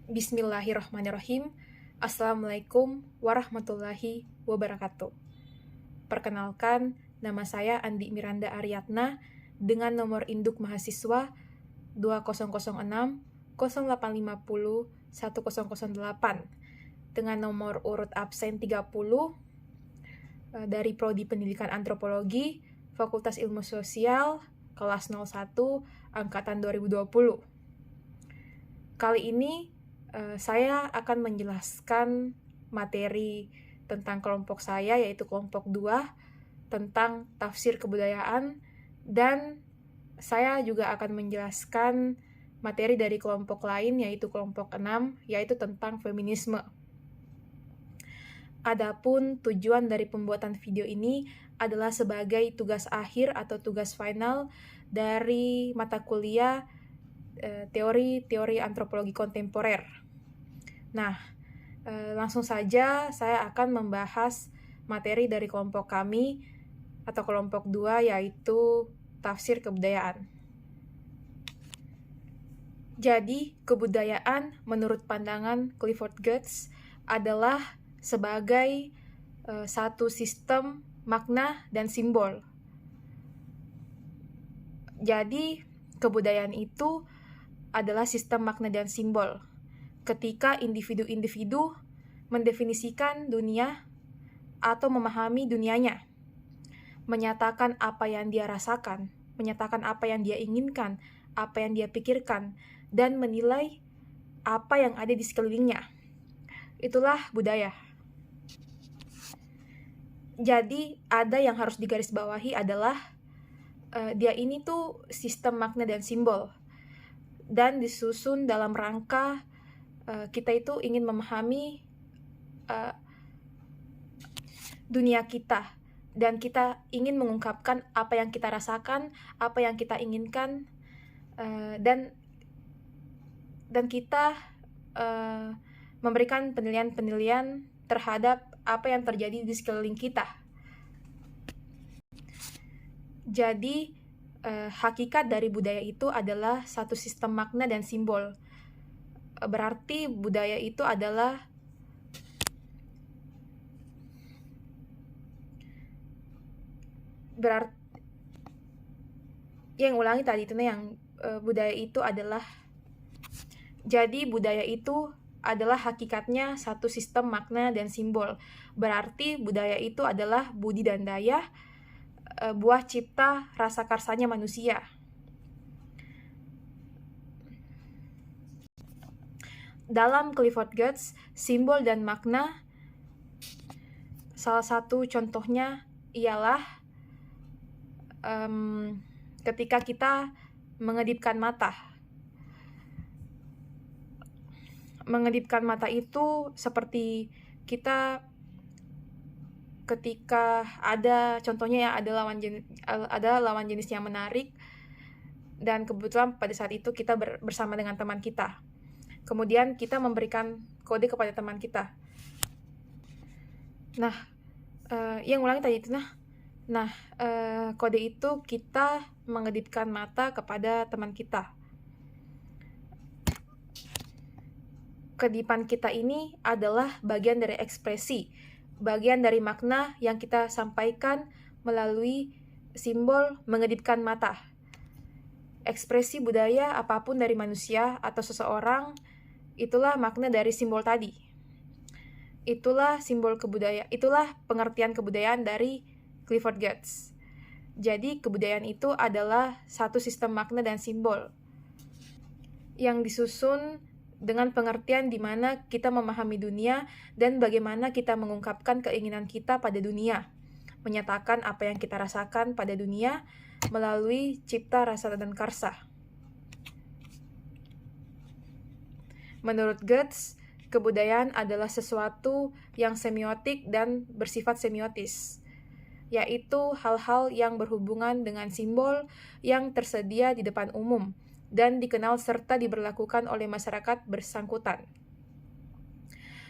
Bismillahirrahmanirrahim. Assalamualaikum warahmatullahi wabarakatuh. Perkenalkan, nama saya Andi Miranda Aryatna dengan nomor induk mahasiswa 2006 0850 1008 dengan nomor urut absen 30 dari Prodi Pendidikan Antropologi, Fakultas Ilmu Sosial, kelas 01, angkatan 2020. Kali ini saya akan menjelaskan materi tentang kelompok saya, yaitu kelompok 2, tentang tafsir kebudayaan, dan saya juga akan menjelaskan materi dari kelompok lain, yaitu kelompok 6, yaitu tentang feminisme. Adapun tujuan dari pembuatan video ini adalah sebagai tugas akhir atau tugas final dari mata kuliah teori antropologi kontemporer. Nah, langsung saja saya akan membahas materi dari kelompok kami atau kelompok 2, yaitu tafsir kebudayaan. Jadi, kebudayaan menurut pandangan Clifford Geertz adalah sebagai satu sistem makna dan simbol. Jadi, kebudayaan itu adalah sistem makna dan simbol. Ketika individu-individu mendefinisikan dunia atau memahami dunianya, menyatakan apa yang dia rasakan, menyatakan apa yang dia inginkan, apa yang dia pikirkan, dan menilai apa yang ada di sekelilingnya. Itulah budaya. Jadi, ada yang harus digarisbawahi adalah dia ini tuh sistem makna dan simbol, dan disusun dalam rangka kita itu ingin memahami dunia kita, dan kita ingin mengungkapkan apa yang kita rasakan, apa yang kita inginkan, dan kita memberikan penilaian-penilaian terhadap apa yang terjadi di sekeliling kita. Jadi, hakikat dari budaya itu adalah satu sistem makna dan simbol. Berarti budaya itu adalah budaya itu adalah budaya itu adalah hakikatnya satu sistem makna dan simbol. Berarti budaya itu adalah budi dan daya, buah cipta rasa karsanya manusia. Dalam Clifford Geertz, simbol dan makna, salah satu contohnya ialah ketika kita mengedipkan mata. Mengedipkan mata itu seperti kita ketika ada contohnya ada lawan jenis yang menarik, dan kebetulan pada saat itu kita bersama dengan teman kita. Kemudian kita memberikan kode kepada teman kita. Kode itu kita mengedipkan mata kepada teman kita. Kedipan kita ini adalah bagian dari ekspresi, bagian dari makna yang kita sampaikan melalui simbol mengedipkan mata. Ekspresi budaya apapun dari manusia atau seseorang, itulah makna dari simbol tadi. Itulah pengertian kebudayaan dari Clifford Geertz. Jadi, kebudayaan itu adalah satu sistem makna dan simbol yang disusun dengan pengertian di mana kita memahami dunia dan bagaimana kita mengungkapkan keinginan kita pada dunia, menyatakan apa yang kita rasakan pada dunia melalui cipta rasa dan karsa. Menurut Geertz, kebudayaan adalah sesuatu yang semiotik dan bersifat semiotis, yaitu hal-hal yang berhubungan dengan simbol yang tersedia di depan umum dan dikenal serta diberlakukan oleh masyarakat bersangkutan.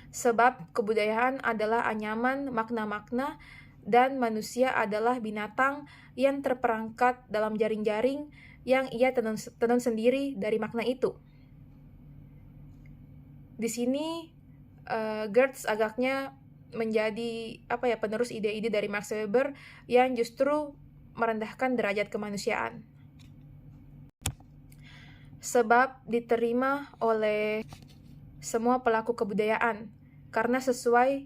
Sebab kebudayaan adalah anyaman makna-makna dan manusia adalah binatang yang terperangkap dalam jaring-jaring yang ia tenun sendiri dari makna itu. Di sini Goetz agaknya menjadi penerus ide-ide dari Max Weber yang justru merendahkan derajat kemanusiaan. Sebab diterima oleh semua pelaku kebudayaan karena sesuai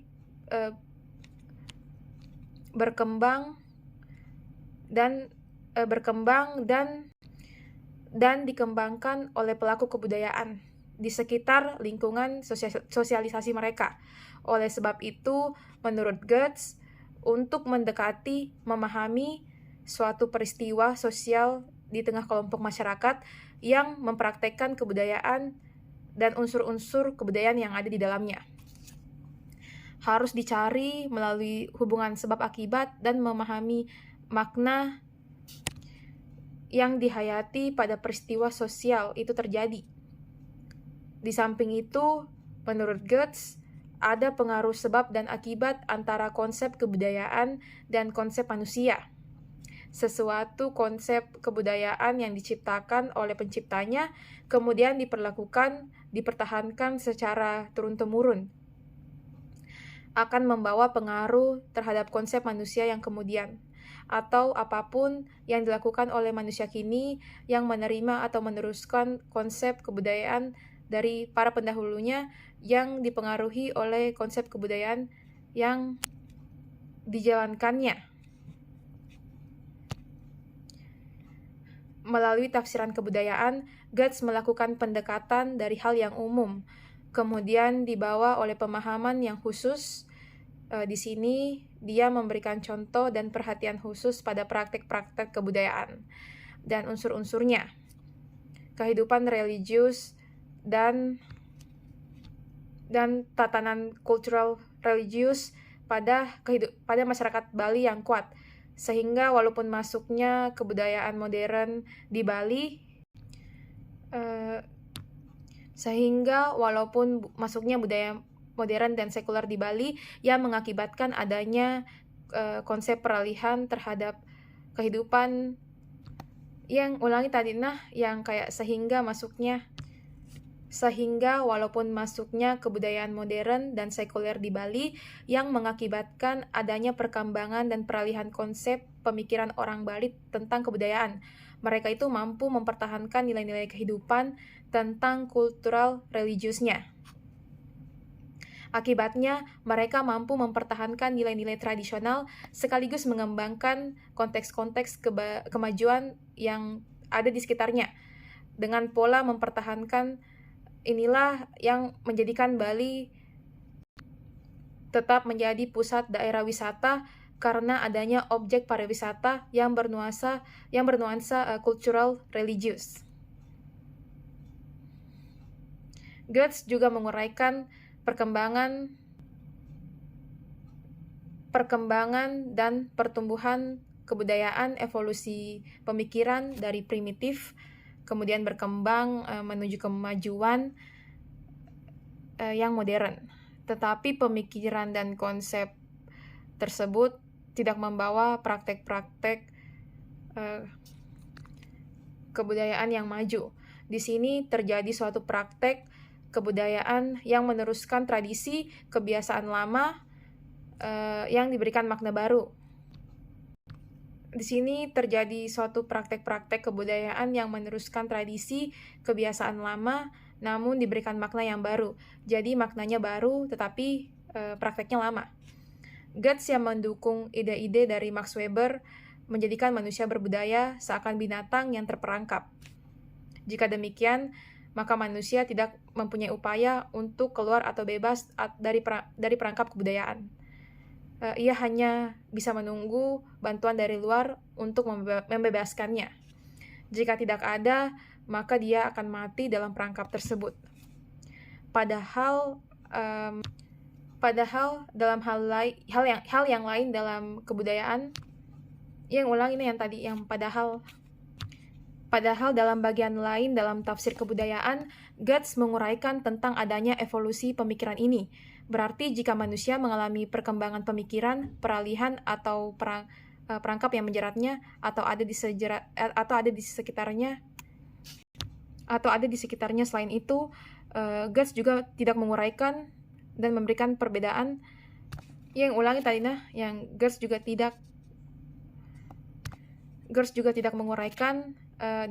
berkembang dan dikembangkan oleh pelaku kebudayaan di sekitar lingkungan sosialisasi mereka. Oleh sebab itu, menurut Goetz, untuk mendekati, memahami suatu peristiwa sosial di tengah kelompok masyarakat yang mempraktekkan kebudayaan dan unsur-unsur kebudayaan yang ada di dalamnya, harus dicari melalui hubungan sebab akibat dan memahami makna yang dihayati pada peristiwa sosial itu terjadi. Di samping itu, menurut Goetz, ada pengaruh sebab dan akibat antara konsep kebudayaan dan konsep manusia. Sesuatu konsep kebudayaan yang diciptakan oleh penciptanya, kemudian dipertahankan secara turun-temurun, akan membawa pengaruh terhadap konsep manusia yang kemudian, atau apapun yang dilakukan oleh manusia kini yang menerima atau meneruskan konsep kebudayaan dari para pendahulunya yang dipengaruhi oleh konsep kebudayaan yang dijalankannya. Melalui tafsiran kebudayaan, Goetz melakukan pendekatan dari hal yang umum, kemudian dibawa oleh pemahaman yang khusus. Di sini dia memberikan contoh dan perhatian khusus pada praktek-praktek kebudayaan dan unsur-unsurnya, kehidupan religius dan tatanan kultural religius pada masyarakat Bali yang kuat, sehingga walaupun masuknya kebudayaan modern di Bali, budaya modern dan sekuler di Bali yang mengakibatkan adanya konsep peralihan terhadap kehidupan yang sehingga walaupun masuknya kebudayaan modern dan sekuler di Bali yang mengakibatkan adanya perkembangan dan peralihan konsep pemikiran orang Bali tentang kebudayaan, mereka itu mampu mempertahankan nilai-nilai kehidupan tentang kultural religiusnya. Akibatnya, mereka mampu mempertahankan nilai-nilai tradisional sekaligus mengembangkan konteks-konteks kemajuan yang ada di sekitarnya. Dengan pola mempertahankan inilah yang menjadikan Bali tetap menjadi pusat daerah wisata karena adanya objek pariwisata yang bernuansa cultural religius. Goetz juga menguraikan perkembangan dan pertumbuhan kebudayaan, evolusi pemikiran dari primitif kemudian berkembang menuju kemajuan yang modern. Tetapi pemikiran dan konsep tersebut tidak membawa praktek-praktek kebudayaan yang maju. Di sini terjadi suatu praktek kebudayaan yang meneruskan tradisi kebiasaan lama yang diberikan makna baru. Di sini terjadi suatu praktek-praktek kebudayaan yang meneruskan tradisi kebiasaan lama namun diberikan makna yang baru. Jadi maknanya baru tetapi prakteknya lama. Goetz yang mendukung ide-ide dari Max Weber menjadikan manusia berbudaya seakan binatang yang terperangkap. Jika demikian, maka manusia tidak mempunyai upaya untuk keluar atau bebas dari perangkap kebudayaan. Ia hanya bisa menunggu bantuan dari luar untuk membebaskannya. Jika tidak ada, maka dia akan mati dalam perangkap tersebut. Padahal dalam hal yang lain dalam kebudayaan, padahal dalam bagian lain dalam tafsir kebudayaan, Goetz menguraikan tentang adanya evolusi pemikiran ini. Berarti jika manusia mengalami perkembangan pemikiran, peralihan atau perangkap yang menjeratnya atau ada di sekitarnya selain itu, Gertz juga tidak menguraikan dan memberikan perbedaan. Yang ulangi tadi yang Gertz juga tidak menguraikan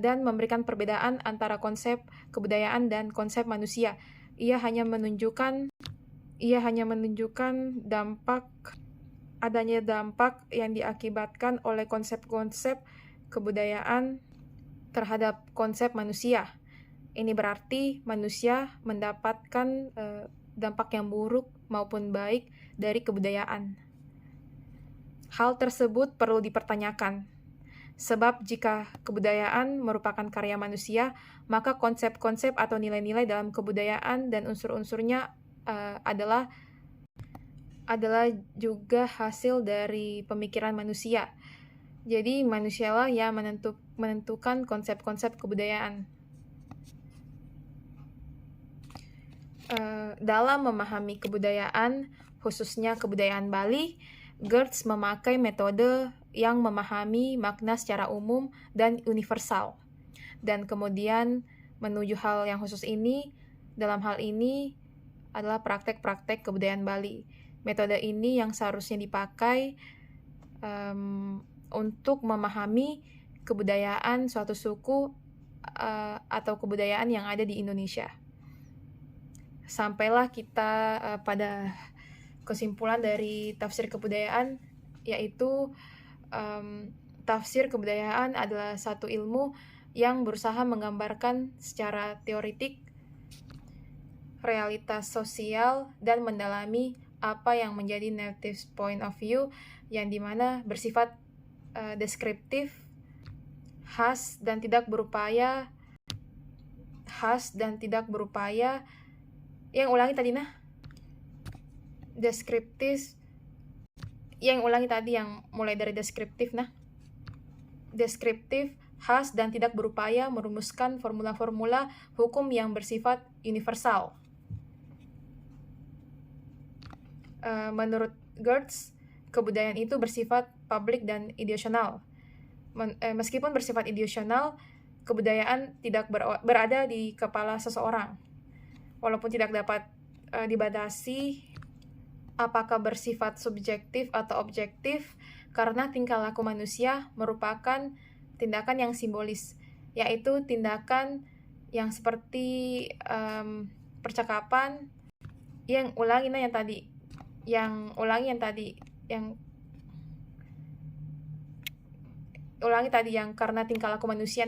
dan memberikan perbedaan antara konsep kebudayaan dan konsep manusia. Ia hanya menunjukkan adanya dampak yang diakibatkan oleh konsep-konsep kebudayaan terhadap konsep manusia. Ini berarti manusia mendapatkan dampak yang buruk maupun baik dari kebudayaan. Hal tersebut perlu dipertanyakan, sebab jika kebudayaan merupakan karya manusia, maka konsep-konsep atau nilai-nilai dalam kebudayaan dan unsur-unsurnya adalah juga hasil dari pemikiran manusia. Jadi manusialah yang menentukan konsep-konsep kebudayaan. Dalam memahami kebudayaan, khususnya kebudayaan Bali, Gertz memakai metode yang memahami makna secara umum dan universal. Dan kemudian menuju hal yang khusus ini, dalam hal ini adalah praktek-praktek kebudayaan Bali. Metode ini yang seharusnya dipakai untuk memahami kebudayaan suatu suku atau kebudayaan yang ada di Indonesia. Sampailah kita pada kesimpulan dari tafsir kebudayaan, yaitu tafsir kebudayaan adalah satu ilmu yang berusaha menggambarkan secara teoritik realitas sosial dan mendalami apa yang menjadi native point of view yang dimana bersifat deskriptif, khas dan tidak berupaya yang ulangi tadi deskriptif, yang ulangi tadi yang mulai dari deskriptif deskriptif, khas dan tidak berupaya merumuskan formula-formula hukum yang bersifat universal. Menurut Gertz, kebudayaan itu bersifat publik dan ideasional. Meskipun bersifat ideasional, kebudayaan tidak berada di kepala seseorang. Walaupun tidak dapat dibatasi apakah bersifat subjektif atau objektif, karena tingkah laku manusia merupakan tindakan yang simbolis, yaitu tindakan yang seperti percakapan, yang karena tingkah laku manusia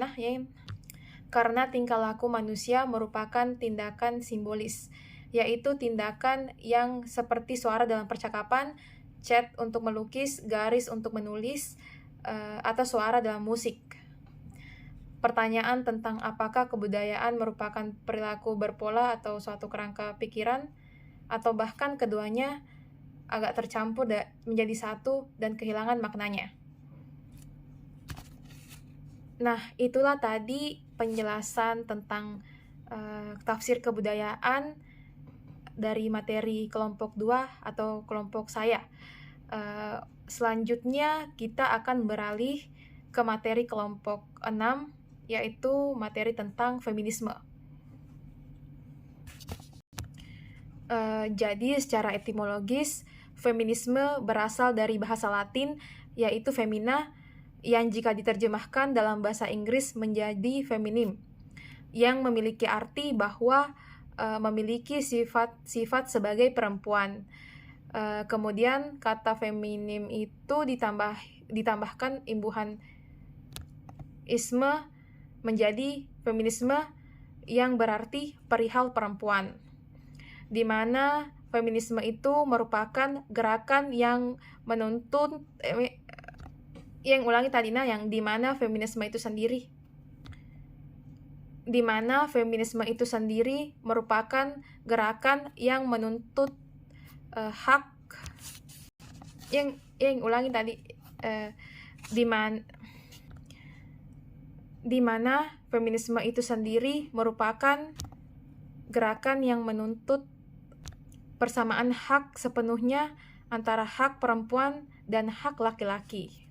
karena tingkah laku manusia merupakan tindakan simbolis, yaitu tindakan yang seperti suara dalam percakapan, cat untuk melukis, garis untuk menulis, atau suara dalam musik. Pertanyaan tentang apakah kebudayaan merupakan perilaku berpola atau suatu kerangka pikiran, atau bahkan keduanya agak tercampur menjadi satu dan kehilangan maknanya. Nah, itulah tadi penjelasan tentang tafsir kebudayaan dari materi kelompok 2 atau kelompok saya. Selanjutnya kita akan beralih ke materi kelompok 6, yaitu materi tentang feminisme. Jadi secara etimologis, feminisme berasal dari bahasa Latin, yaitu femina, yang jika diterjemahkan dalam bahasa Inggris menjadi feminim, yang memiliki arti bahwa memiliki sifat sebagai perempuan. Kemudian kata feminim itu ditambahkan imbuhan isme menjadi feminisme yang berarti perihal perempuan, di mana feminisme itu merupakan gerakan yang menuntut yang di mana feminisme itu sendiri merupakan gerakan yang menuntut hak di mana feminisme itu sendiri merupakan gerakan yang menuntut persamaan hak sepenuhnya antara hak perempuan dan hak laki-laki.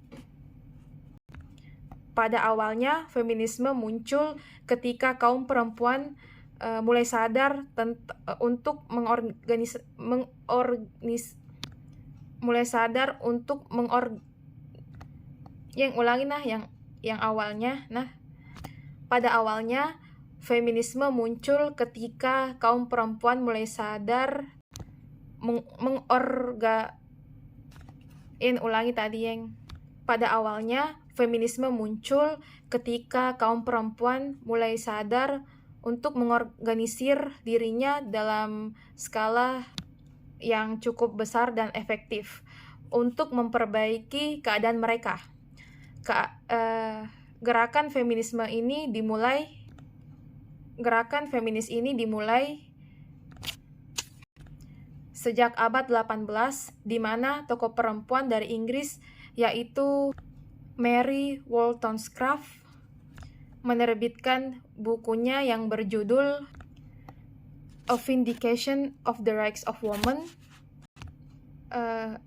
Pada awalnya, feminisme muncul ketika kaum perempuan mulai sadar untuk yang awalnya. Pada awalnya feminisme muncul ketika kaum perempuan mulai sadar Pada awalnya feminisme muncul ketika kaum perempuan mulai sadar untuk mengorganisir dirinya dalam skala yang cukup besar dan efektif untuk memperbaiki keadaan mereka. Gerakan feminis ini dimulai sejak abad 18, di mana tokoh perempuan dari Inggris yaitu Mary Wollstonecraft menerbitkan bukunya yang berjudul A Vindication of the Rights of Women,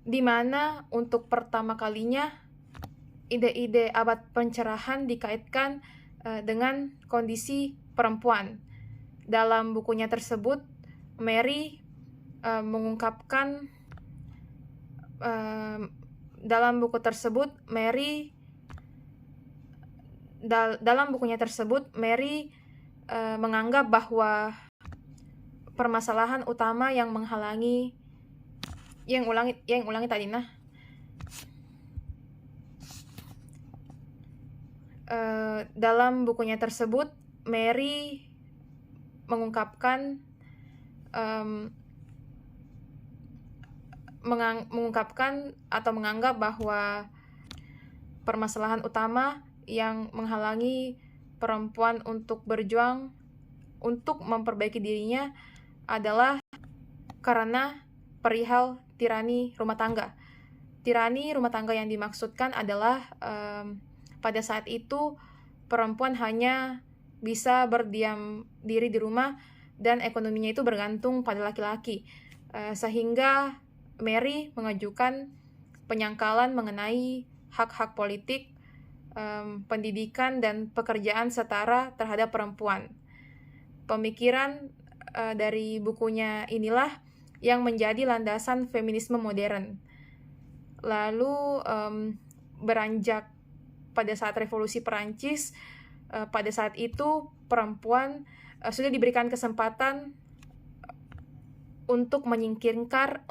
di mana untuk pertama kalinya ide-ide abad pencerahan dikaitkan dengan kondisi perempuan. Dalam bukunya tersebut, Mary mengungkapkan menganggap bahwa permasalahan utama yang menghalangi dalam bukunya tersebut Mary mengungkapkan atau menganggap bahwa permasalahan utama yang menghalangi perempuan untuk berjuang untuk memperbaiki dirinya adalah karena perihal tirani rumah tangga. Tirani rumah tangga yang dimaksudkan adalah pada saat itu perempuan hanya bisa berdiam diri di rumah dan ekonominya itu bergantung pada laki-laki, sehingga Mary mengajukan penyangkalan mengenai hak-hak politik, pendidikan, dan pekerjaan setara terhadap perempuan. Pemikiran dari bukunya inilah yang menjadi landasan feminisme modern. Lalu beranjak pada saat Revolusi Perancis, pada saat itu perempuan sudah diberikan kesempatan untuk menyingkirkan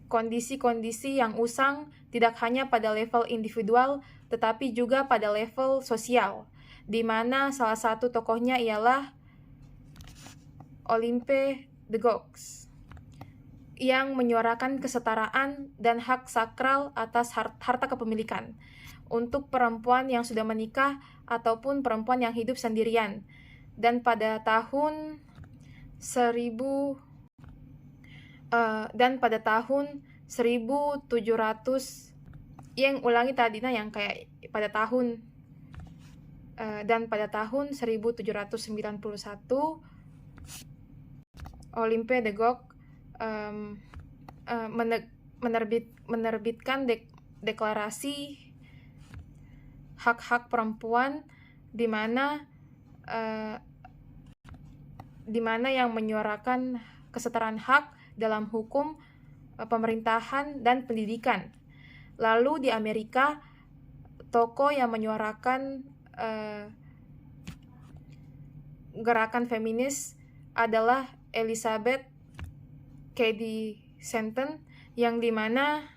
kondisi-kondisi yang usang tidak hanya pada level individual tetapi juga pada level sosial, di mana salah satu tokohnya ialah Olympe de Gouges yang menyuarakan kesetaraan dan hak sakral atas harta kepemilikan untuk perempuan yang sudah menikah ataupun perempuan yang hidup sendirian. Dan pada tahun 1700 pada tahun 1791 Olympe de Gouges menerbitkan deklarasi hak-hak perempuan di mana yang menyuarakan kesetaraan hak dalam hukum, pemerintahan, dan pendidikan. Lalu di Amerika, tokoh yang menyuarakan gerakan feminis adalah Elizabeth Cady Stanton, yang dimana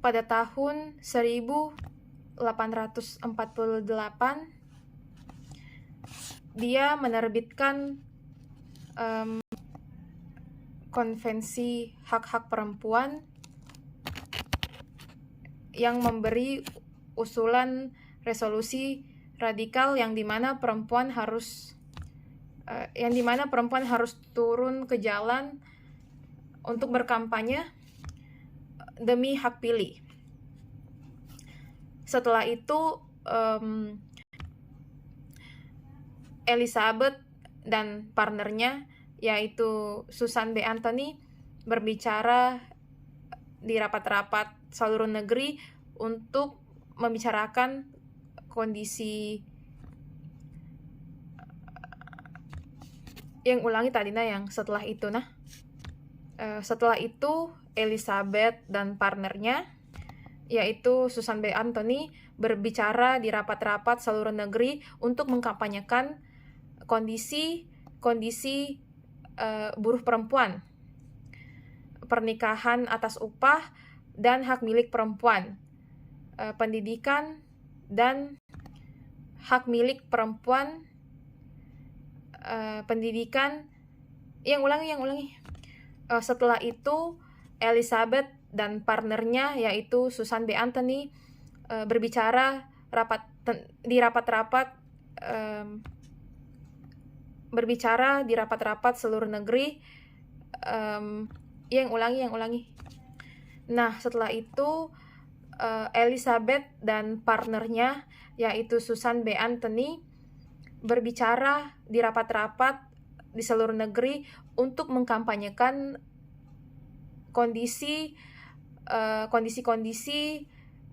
pada tahun 1848 dia menerbitkan konvensi hak-hak perempuan yang memberi usulan resolusi radikal yang dimana perempuan harus turun ke jalan untuk berkampanye demi hak pilih. Setelah itu Elizabeth dan partnernya yaitu Susan B. Anthony berbicara di rapat-rapat seluruh negeri untuk membicarakan kondisi yang ulangi tadi yang setelah itu setelah itu Elizabeth dan partnernya yaitu Susan B. Anthony berbicara di rapat-rapat seluruh negeri untuk mengkampanyekan kondisi buruh perempuan, pernikahan atas upah dan hak milik perempuan, pendidikan dan hak milik perempuan, pendidikan. Yang ulangi. Setelah itu Elizabeth dan partnernya yaitu Susan B. Anthony berbicara di rapat-rapat seluruh negeri. Yang ulangi. Nah, setelah itu Elizabeth dan partnernya yaitu Susan B. Anthony berbicara di rapat-rapat di seluruh negeri untuk mengkampanyekan kondisi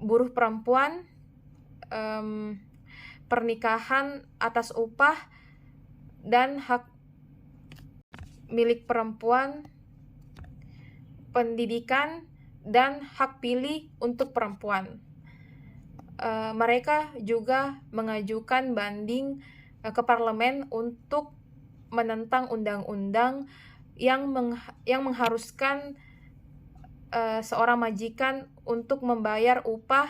buruh perempuan, pernikahan atas upah dan hak milik perempuan, pendidikan dan hak pilih untuk perempuan. Mereka juga mengajukan banding ke parlemen untuk menentang undang-undang yang mengharuskan seorang majikan untuk membayar upah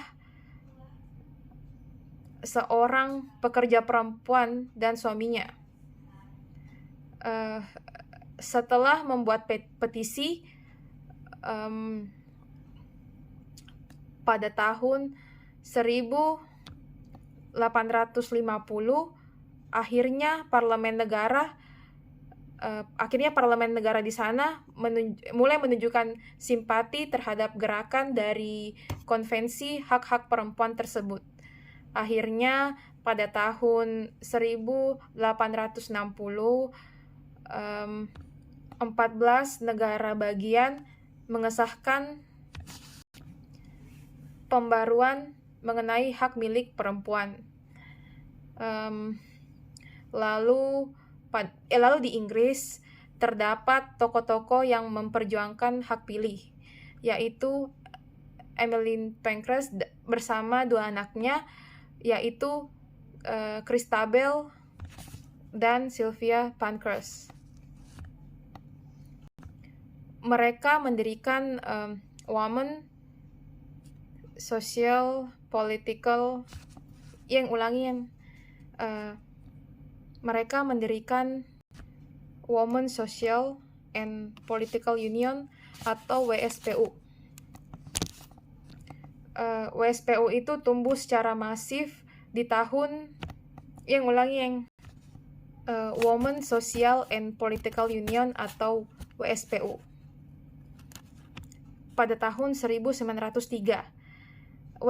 seorang pekerja perempuan dan suaminya. Setelah membuat petisi pada tahun 1850, akhirnya parlemen negara di sana mulai menunjukkan simpati terhadap gerakan dari konvensi hak-hak perempuan tersebut. Akhirnya pada tahun 1860, 14 negara bagian mengesahkan pembaruan mengenai hak milik perempuan. Lalu di Inggris terdapat tokoh-tokoh yang memperjuangkan hak pilih, yaitu Emmeline Pankhurst bersama dua anaknya, yaitu Christabel dan Sylvia Pankhurst. Mereka mendirikan Women Social Political mereka mendirikan Women Social and Political Union atau WSPU. WSPU itu tumbuh secara masif di tahun Women Social and Political Union atau WSPU pada tahun 1903.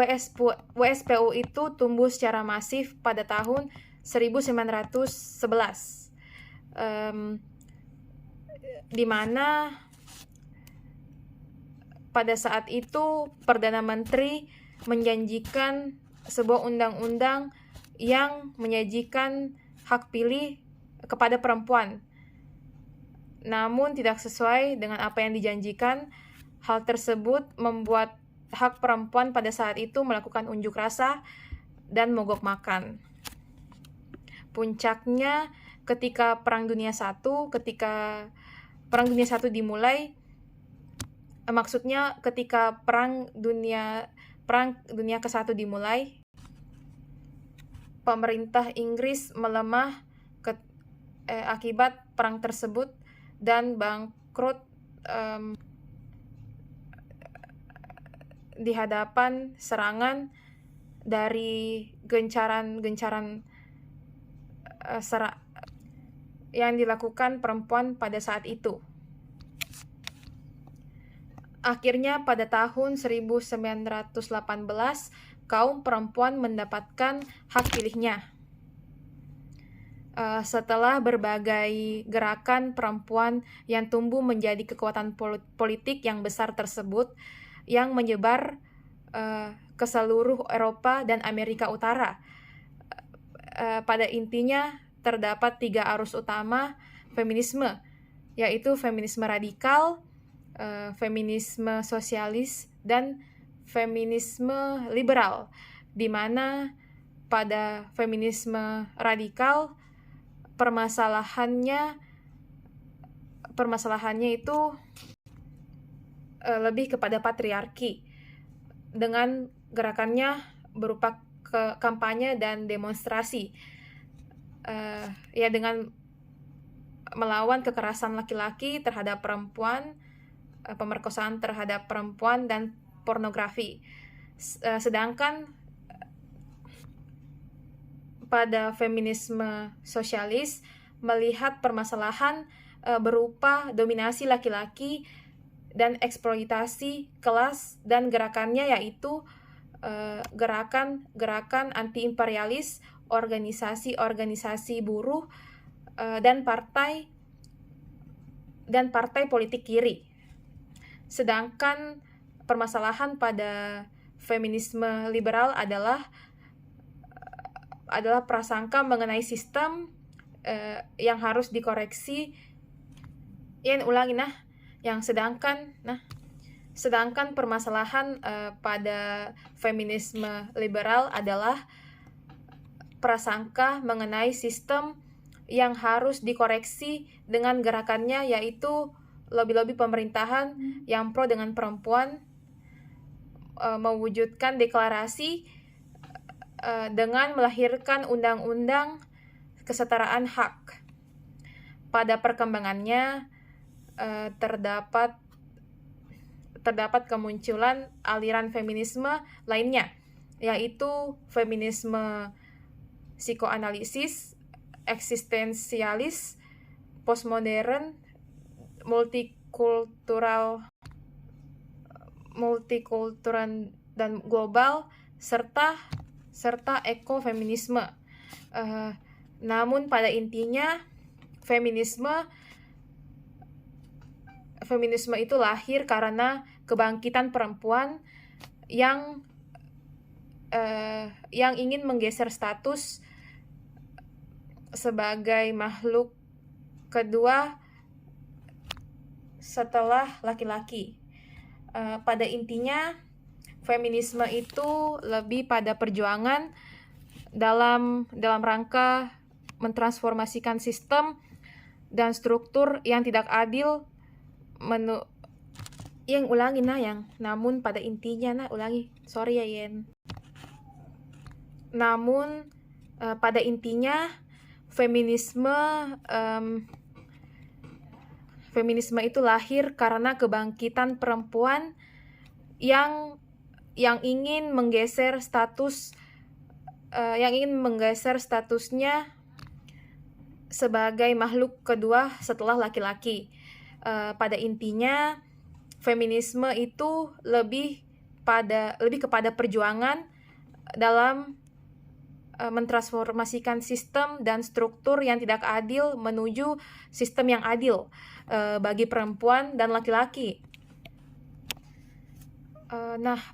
WSPU itu tumbuh secara masif pada tahun 1911, di mana pada saat itu Perdana Menteri menjanjikan sebuah undang-undang yang menyajikan hak pilih kepada perempuan. Namun tidak sesuai dengan apa yang dijanjikan. Hal tersebut membuat hak perempuan pada saat itu melakukan unjuk rasa dan mogok makan. Puncaknya ketika Perang Dunia I dimulai, maksudnya ketika Perang Dunia ke-1 dimulai, pemerintah Inggris melemah akibat perang tersebut dan bangkrut di hadapan serangan dari gencaran yang dilakukan perempuan pada saat itu. Akhirnya pada tahun 1918, kaum perempuan mendapatkan hak pilihnya. Setelah berbagai gerakan perempuan yang tumbuh menjadi kekuatan politik yang besar tersebut, yang menyebar ke seluruh Eropa dan Amerika Utara. pada intinya terdapat 3 arus utama feminisme, yaitu feminisme radikal, feminisme sosialis, dan feminisme liberal, di mana pada feminisme radikal permasalahannya itu lebih kepada patriarki, dengan gerakannya berupa kampanye dan demonstrasi, dengan melawan kekerasan laki-laki terhadap perempuan, pemerkosaan terhadap perempuan, dan pornografi. Sedangkan pada feminisme sosialis melihat permasalahan berupa dominasi laki-laki dan eksploitasi kelas, dan gerakannya yaitu gerakan anti-imperialis, organisasi-organisasi buruh, dan partai politik kiri. Sedangkan permasalahan pada feminisme liberal adalah prasangka mengenai sistem yang harus dikoreksi. Sedangkan permasalahan pada feminisme liberal adalah prasangka mengenai sistem yang harus dikoreksi dengan gerakannya, yaitu lobby-lobby pemerintahan yang pro dengan perempuan, mewujudkan deklarasi dengan melahirkan undang-undang kesetaraan hak. Pada perkembangannya terdapat kemunculan aliran feminisme lainnya, yaitu feminisme psikoanalisis, eksistensialis, postmodern, multikultural dan global, serta ekofeminisme. Namun pada intinya feminisme itu lahir karena kebangkitan perempuan yang ingin menggeser status sebagai makhluk kedua setelah laki-laki. Pada intinya feminisme itu lebih pada perjuangan dalam rangka mentransformasikan sistem dan struktur yang tidak adil namun pada intinya pada intinya feminisme itu lahir karena kebangkitan perempuan yang ingin menggeser statusnya sebagai makhluk kedua setelah laki-laki. Pada intinya feminisme itu lebih kepada perjuangan dalam mentransformasikan sistem dan struktur yang tidak adil menuju sistem yang adil bagi perempuan dan laki-laki.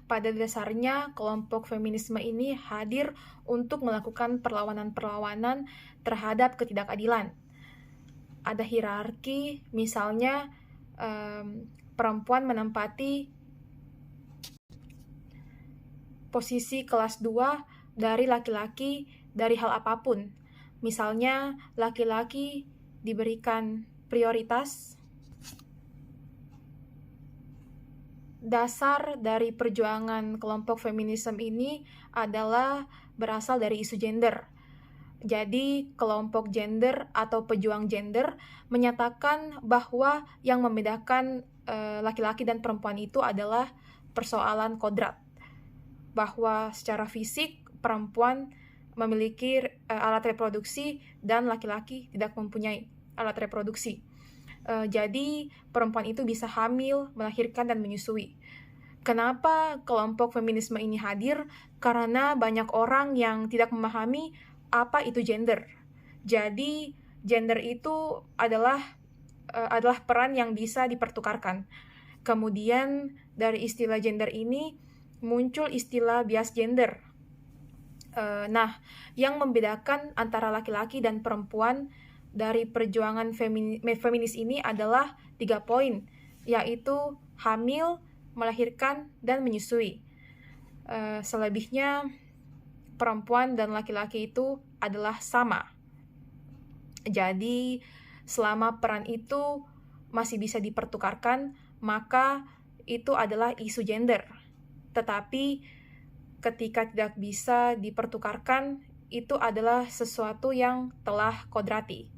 Pada dasarnya kelompok feminisme ini hadir untuk melakukan perlawanan terhadap ketidakadilan. Ada hierarki, misalnya perempuan menempati posisi kelas 2 dari laki-laki dari hal apapun. Misalnya laki-laki diberikan prioritas. Dasar dari perjuangan kelompok feminisme ini adalah berasal dari isu gender. Jadi, kelompok gender atau pejuang gender menyatakan bahwa yang membedakan laki-laki dan perempuan itu adalah persoalan kodrat. Bahwa secara fisik, perempuan memiliki alat reproduksi dan laki-laki tidak mempunyai alat reproduksi. Jadi, perempuan itu bisa hamil, melahirkan, dan menyusui. Kenapa kelompok feminisme ini hadir? Karena banyak orang yang tidak memahami apa itu gender. Jadi, gender itu adalah peran yang bisa dipertukarkan. Kemudian, dari istilah gender ini muncul istilah bias gender. Nah, yang membedakan antara laki-laki dan perempuan dari perjuangan feminis ini adalah 3 poin, yaitu hamil, melahirkan, dan menyusui. Selebihnya, perempuan dan laki-laki itu adalah sama. Jadi, selama peran itu masih bisa dipertukarkan, maka itu adalah isu gender. Tetapi, ketika tidak bisa dipertukarkan, itu adalah sesuatu yang telah kodrati.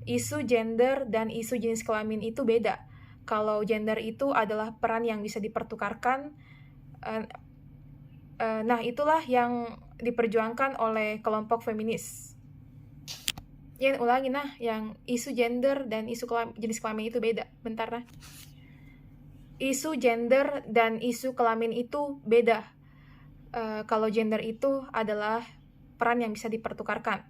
Isu gender dan isu jenis kelamin itu beda. Kalau gender itu adalah peran yang bisa dipertukarkan, nah itulah yang diperjuangkan oleh kelompok feminis. Ya, ulangi nah, yang isu gender dan isu jenis kelamin itu beda. Bentar nah. Isu gender dan isu kelamin itu beda. Kalau gender itu adalah peran yang bisa dipertukarkan.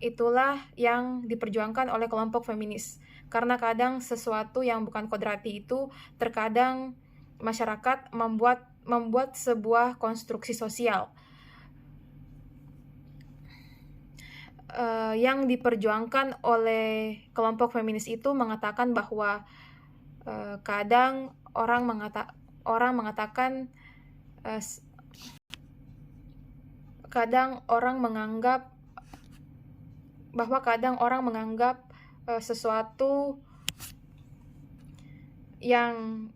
Itulah yang diperjuangkan oleh kelompok feminis. Karena kadang sesuatu yang bukan kodrati itu terkadang masyarakat membuat sebuah konstruksi sosial. Yang diperjuangkan oleh kelompok feminis itu mengatakan bahwa kadang orang mengatakan sesuatu yang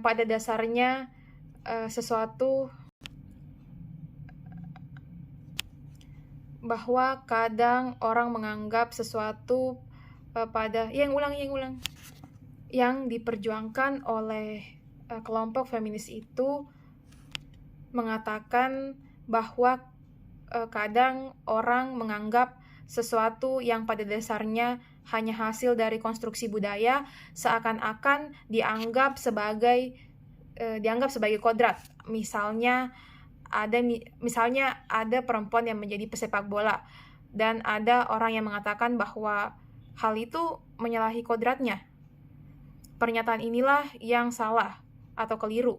pada dasarnya bahwa kadang orang menganggap sesuatu yang diperjuangkan oleh kelompok feminis itu mengatakan bahwa kadang orang menganggap sesuatu yang pada dasarnya hanya hasil dari konstruksi budaya seakan-akan dianggap sebagai kodrat. Misalnya ada perempuan yang menjadi pesepak bola dan ada orang yang mengatakan bahwa hal itu menyalahi kodratnya. Pernyataan inilah yang salah atau keliru.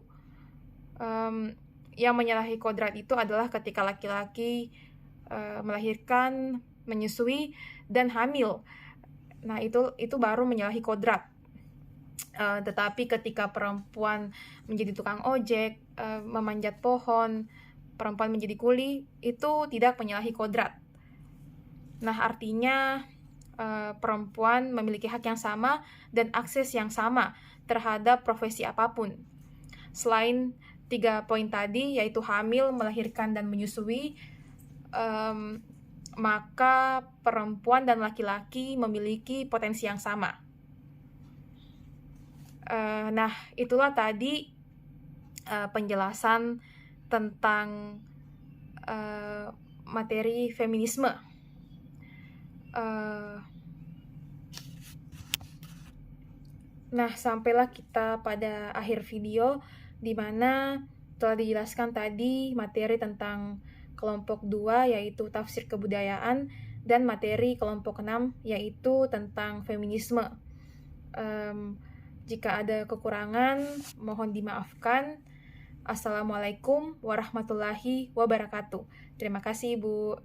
Yang menyalahi kodrat itu adalah ketika laki-laki melahirkan, menyusui, dan hamil. Nah, itu baru menyalahi kodrat. Tetapi ketika perempuan menjadi tukang ojek, memanjat pohon, perempuan menjadi kuli, itu tidak menyalahi kodrat. Nah, artinya perempuan memiliki hak yang sama dan akses yang sama terhadap profesi apapun. Selain 3 poin tadi, yaitu hamil, melahirkan, dan menyusui, maka perempuan dan laki-laki memiliki potensi yang sama. Nah, itulah tadi penjelasan tentang materi feminisme. Nah, sampailah kita pada akhir video, di mana telah dijelaskan tadi materi tentang kelompok 2, yaitu tafsir kebudayaan, dan materi kelompok 6, yaitu tentang feminisme. Jika ada kekurangan, mohon dimaafkan. Assalamualaikum warahmatullahi wabarakatuh. Terima kasih, Bu.